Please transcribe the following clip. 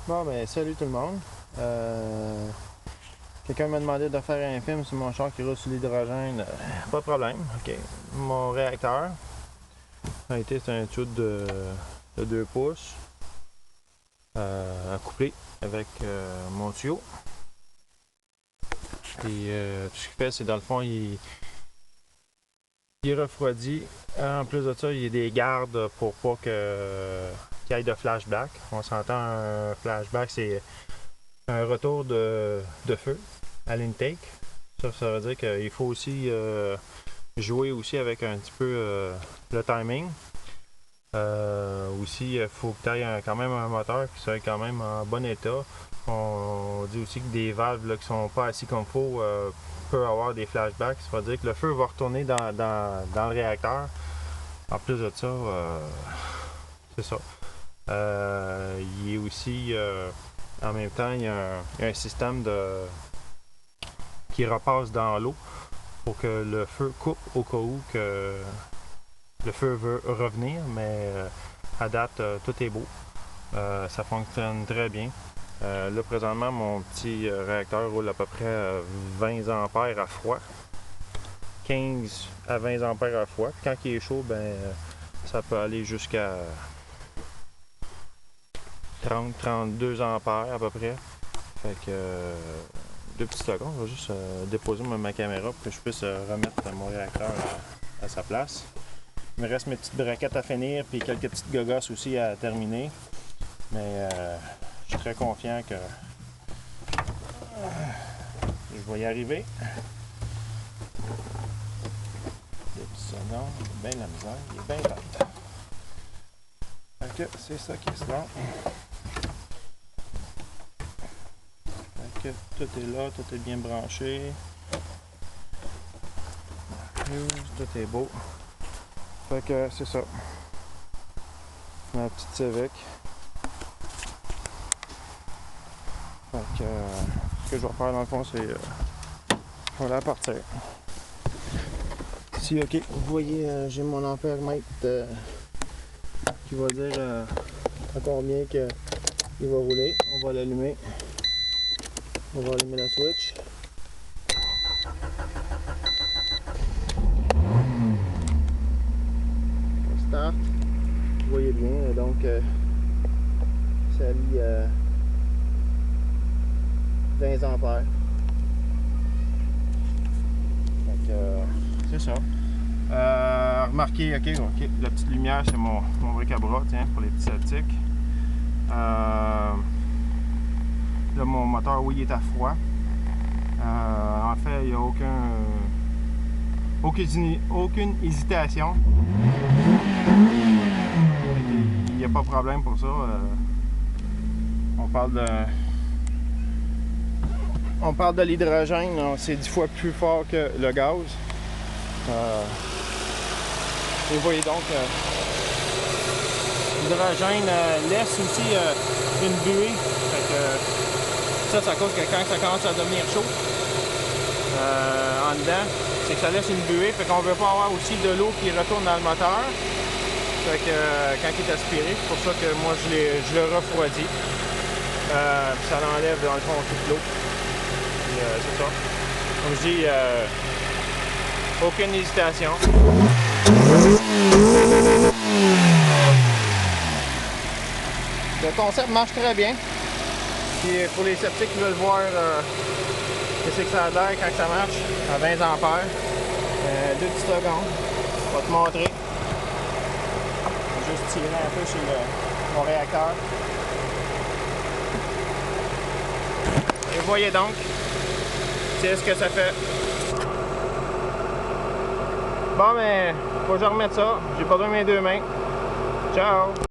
Bon, ben, salut tout le monde. Quelqu'un m'a demandé de faire un film sur mon char qui roule sur l'hydrogène. Pas de problème. OK. Mon réacteur a été, c'est un tube de 2 pouces couplé avec mon tuyau. Et tout ce qu'il fait, c'est dans le fond, il refroidit. En plus de ça, il y a des gardes pour pas qu'il y ait de flashback. On s'entend, un flashback, c'est un retour de feu à l'intake. Ça veut dire qu'il faut aussi jouer aussi avec un petit peu le timing. Aussi, il faut que tu aies quand même un moteur qui soit quand même en bon état. On dit aussi que des valves là, qui sont pas assis comme il faut peuvent avoir des flashbacks. Ça veut dire que le feu va retourner dans le réacteur. En plus de ça, c'est ça. Il est aussi, en même temps, il y a un système qui repasse dans l'eau pour que le feu coupe au cas où que le feu veut revenir, mais à date, tout est beau. Ça fonctionne très bien. Là, présentement, mon petit réacteur roule à peu près 20 ampères à froid. 15 à 20 ampères à froid. Puis quand il est chaud, ben, ça peut aller jusqu'à 30-32 ampères à peu près. Fait que 2 petites secondes, je vais juste déposer ma caméra pour que je puisse remettre mon réacteur à sa place. Il me reste mes petites braquettes à finir puis quelques petites gogosses aussi à terminer. Mais je suis très confiant que je vais y arriver. 2 petites secondes, il a bien la misère, il est bien tête. Fait que c'est ça qui est là. Fait que tout est là, tout est bien branché. Tout est beau. Fait que c'est ça. Ma petite Civic. Fait que ce que je vais faire dans le fond, c'est je vais la partir. Ici, ok, vous voyez, j'ai mon ampère-mètre qui va dire à combien que il va rouler. On va l'allumer. On va allumer la switch. Start. Vous voyez bien, donc ça lit 20 ampères. Donc c'est ça. Remarquez, ok, la petite lumière c'est mon bric à bras, tiens, pour les petits optiques. Là mon moteur, oui, il est à froid. En fait, il n'y a aucune hésitation. Il n'y a pas de problème pour ça. On parle de l'hydrogène, c'est 10 fois plus fort que le gaz. Et vous voyez donc, l'hydrogène laisse aussi une buée. Fait que, ça cause que quand ça commence à devenir chaud en dedans, c'est que ça laisse une buée. Fait qu'on ne veut pas avoir aussi de l'eau qui retourne dans le moteur. Fait que quand il est aspiré, c'est pour ça que moi je le refroidis. Ça l'enlève dans le fond toute l'eau. C'est ça. Comme je dis, aucune hésitation. Le concept marche très bien. Puis pour les sceptiques qui veulent voir qu'est-ce que ça a l'air quand ça marche à 20 ampères, 2 petites secondes, je vais te montrer. Je vais juste tirer un peu sur mon réacteur. Et vous voyez donc, c'est ce que ça fait. Bon, mais faut que je remette ça. J'ai pas besoin de mes 2 mains. Ciao!